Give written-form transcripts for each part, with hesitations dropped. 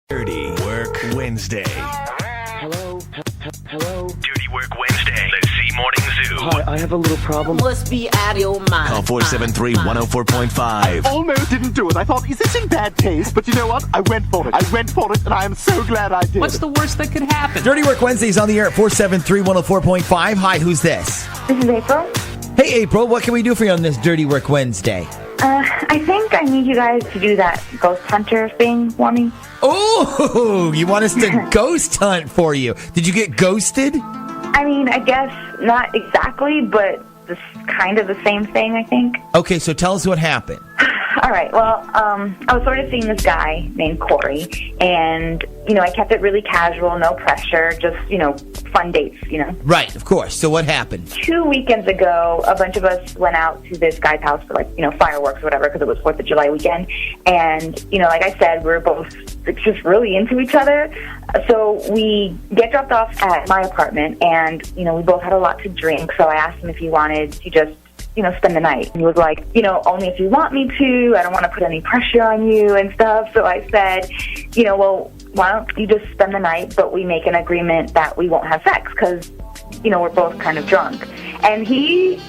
Dirty Work Wednesday. Hello? Dirty Work Wednesday. The Z Morning Zoo. Hi, I have a little problem. Must be out of your mind. Call 473-104.5. Almost didn't do it. I thought, is this in bad taste? But you know what? I went for it, and I am so glad I did. What's the worst that could happen? Dirty Work Wednesday's on the air at 473-104.5. Hi, who's this? This is April. Hey, April, what can we do for you on this Dirty Work Wednesday? I think I need you guys to do that ghost hunter thing for me. Oh, you want us to ghost hunt for you. Did you get ghosted? I mean, I guess not exactly, but it's kind of the same thing, I think. Okay, so tell us what happened. All right, well, I was sort of seeing this guy named Cory, and, I kept it really casual, no pressure, just, fun dates, Right, of course. So what happened? 2 weekends ago, a bunch of us went out to this guy's house for, fireworks or whatever, because it was 4th of July weekend. And, like I said, we were both just really into each other. So we get dropped off at my apartment, and, we both had a lot to drink. So I asked him if he wanted to just, spend the night. He was like, only if you want me to. I don't want to put any pressure on you and stuff. So I said, well, why don't you just spend the night, but we make an agreement that we won't have sex because, we're both kind of drunk. And he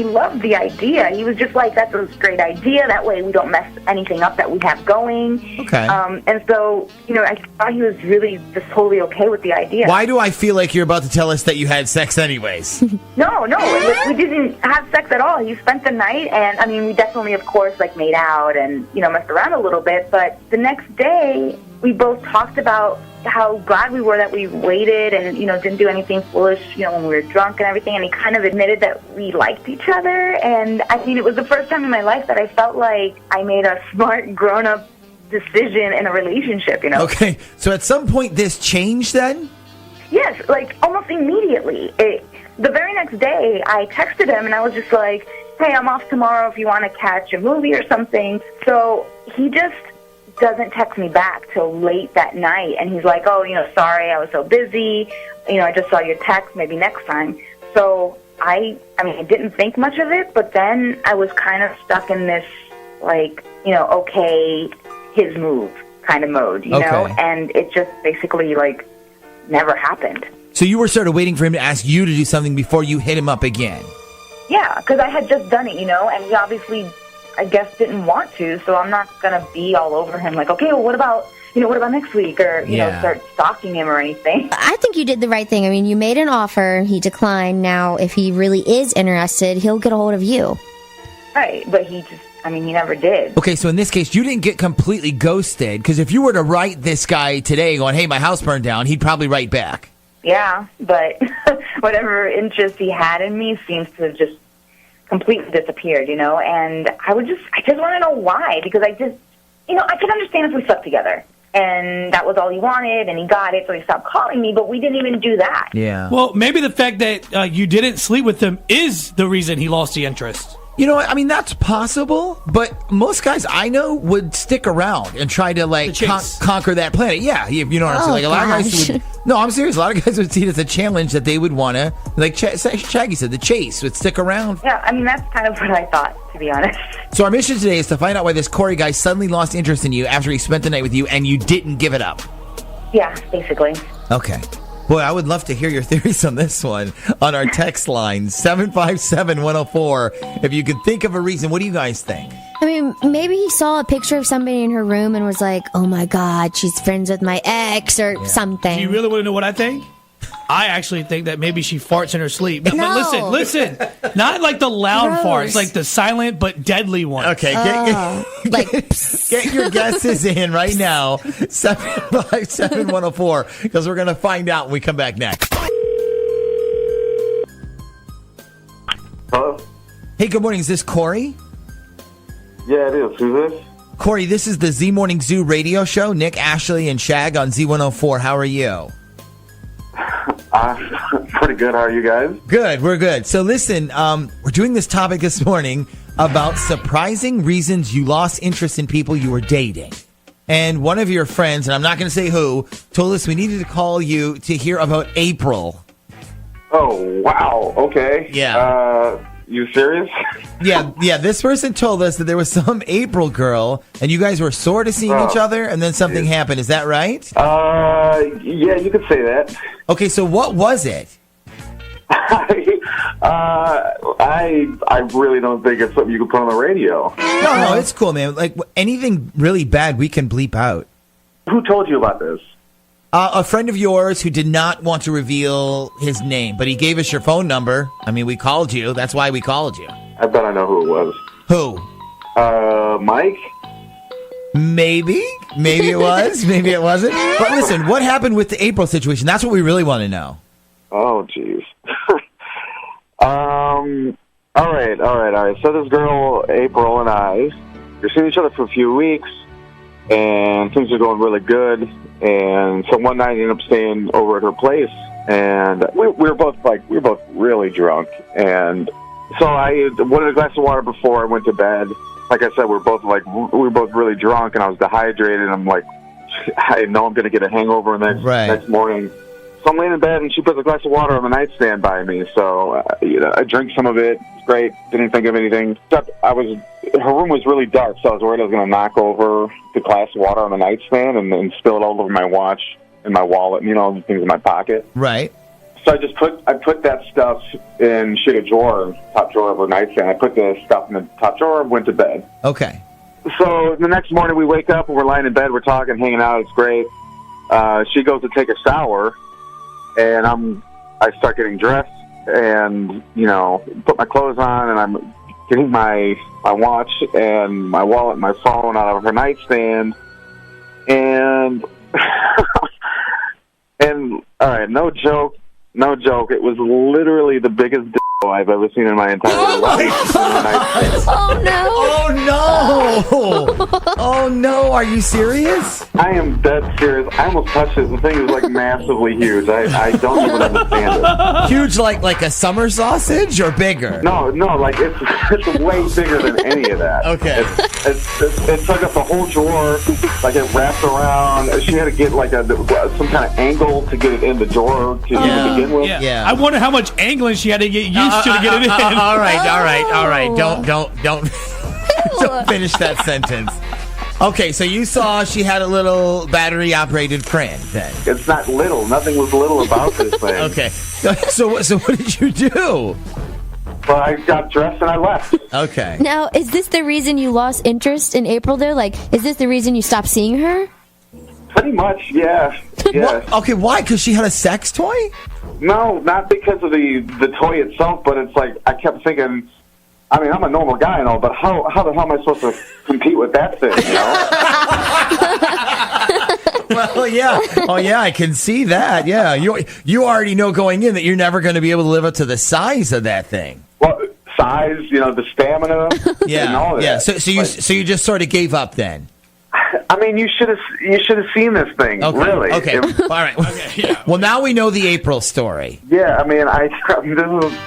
loved the idea. He was just like, that's a great idea. That way we don't mess anything up that we have going. Okay. And so, I thought he was really just totally okay with the idea. Why do I feel like you're about to tell us that you had sex anyways? No, we didn't have sex at all. He spent the night, and, we definitely, of course, made out and, messed around a little bit. But the next day, we both talked about how glad we were that we waited and, didn't do anything foolish, when we were drunk and everything. And he kind of admitted that we liked each other. And, it was the first time in my life that I felt like I made a smart, grown-up decision in a relationship, Okay, so at some point this changed then? Yes, almost immediately. The very next day, I texted him, and I was just like, hey, I'm off tomorrow if you want to catch a movie or something. So he just doesn't text me back till late that night, and he's like, oh, sorry, I was so busy. I just saw your text, maybe next time. So I didn't think much of it, but then I was kind of stuck in this, okay, his move kind of mode, you know? And it just basically, never happened. So you were sort of waiting for him to ask you to do something before you hit him up again? Yeah, because I had just done it, and he obviously, I guess, didn't want to, so I'm not going to be all over him okay, well, what about next week? Or, start stalking him or anything. I think you did the right thing. You made an offer, he declined. Now, if he really is interested, he'll get a hold of you. Right, but he just, he never did. Okay, so in this case, you didn't get completely ghosted, because if you were to write this guy today going, hey, my house burned down, he'd probably write back. Yeah, but whatever interest he had in me seems to have just completely disappeared, and I just want to know why, because I just, I could understand if we slept together, and that was all he wanted, and he got it, so he stopped calling me, but we didn't even do that. Yeah. Well, maybe the fact that you didn't sleep with him is the reason he lost the interest. You know what? That's possible, but most guys I know would stick around and try to conquer that planet. Yeah, you know what I'm saying? A lot of guys would. No, I'm serious. A lot of guys would see it as a challenge that they would want to, Shaggy said, the chase would stick around. Yeah, that's kind of what I thought, to be honest. So our mission today is to find out why this Cory guy suddenly lost interest in you after he spent the night with you and you didn't give it up. Yeah, basically. Okay. Boy, I would love to hear your theories on this one on our text line, 757-104. If you could think of a reason, what do you guys think? Maybe he saw a picture of somebody in her room and was like, oh my God, she's friends with my ex or something. Do you really want to know what I think? I actually think that maybe she farts in her sleep. But listen. Not like the loud farts, like the silent but deadly ones. Okay, get your guesses in right now, 757-104, because we're going to find out when we come back next. Hello? Hey, good morning. Is this Cory? Yeah, it is. Who's this? Cory, this is the Z Morning Zoo radio show. Nick, Ashley, and Shag on Z104. How are you? Pretty good. How are you guys? Good. We're good. So listen, we're doing this topic this morning about surprising reasons you lost interest in people you were dating. And one of your friends, and I'm not going to say who, told us we needed to call you to hear about April. Oh, wow. Okay. Yeah. You serious? Yeah. This person told us that there was some April girl, and you guys were sort of seeing each other, and then something happened. Is that right? Yeah, you could say that. Okay, so what was it? I really don't think it's something you can put on the radio. No, it's cool, man. Like anything really bad, we can bleep out. Who told you about this? A friend of yours who did not want to reveal his name, but he gave us your phone number. I mean, we called you. That's why we called you. I bet I know who it was. Who? Mike? Maybe. Maybe it was. Maybe it wasn't. But listen, what happened with the April situation? That's what we really want to know. Oh, jeez. All right. So this girl, April, and I, we're seeing each other for a few weeks, and things are going really good. And so one night I ended up staying over at her place, and we were both really drunk. And so I wanted a glass of water before I went to bed. Like I said, we were both really drunk, and I was dehydrated. And I'm like, I know I'm going to get a hangover next morning. So I'm laying in bed, and she puts a glass of water on the nightstand by me. So I drank some of it. It's great. Didn't think of anything. Except her room was really dark, so I was worried I was going to knock over the glass of water on the nightstand and spill it all over my watch and my wallet, and the things in my pocket. Right. So I put that stuff in a drawer, top drawer of her nightstand. I put the stuff in the top drawer and went to bed. Okay. So the next morning we wake up and we're lying in bed. We're talking, hanging out. It's great. She goes to take a shower. And I start getting dressed and, put my clothes on, and I'm getting my watch and my wallet and my phone out of her nightstand. And, and all right, no joke. It was literally the biggest I've ever seen in my entire life. Oh, no. Oh, no. Are you serious? I am dead serious. I almost touched it. The thing is, massively huge. I don't even understand it. Huge like a summer sausage or bigger? No, it's way bigger than any of that. Okay. It took up the whole drawer. It wrapped around. She had to get some kind of angle to get it in the drawer to begin with. Yeah. I wonder how much angling she had to get used to get it in. All right. Don't finish that sentence. Okay, so you saw she had a little battery-operated friend then. It's not little. Nothing was little about this thing. Okay. So what did you do? Well, I got dressed and I left. Okay. Now, is this the reason you lost interest in April, though? Is this the reason you stopped seeing her? Pretty much, yeah. Okay, why? Because she had a sex toy? No, not because of the toy itself, but it's I kept thinking, I'm a normal guy and all, but how the hell am I supposed to compete with that thing, Well, yeah. Oh, yeah, I can see that. Yeah, you already know going in that you're never going to be able to live up to the size of that thing. Well, size, the stamina, and all that. Yeah, so you just sort of gave up then? You should have seen this thing. Okay. Really. Okay. All right. Okay. Yeah. Well, now we know the April story. Yeah. This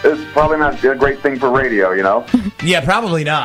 is probably not a great thing for radio. Yeah, probably not.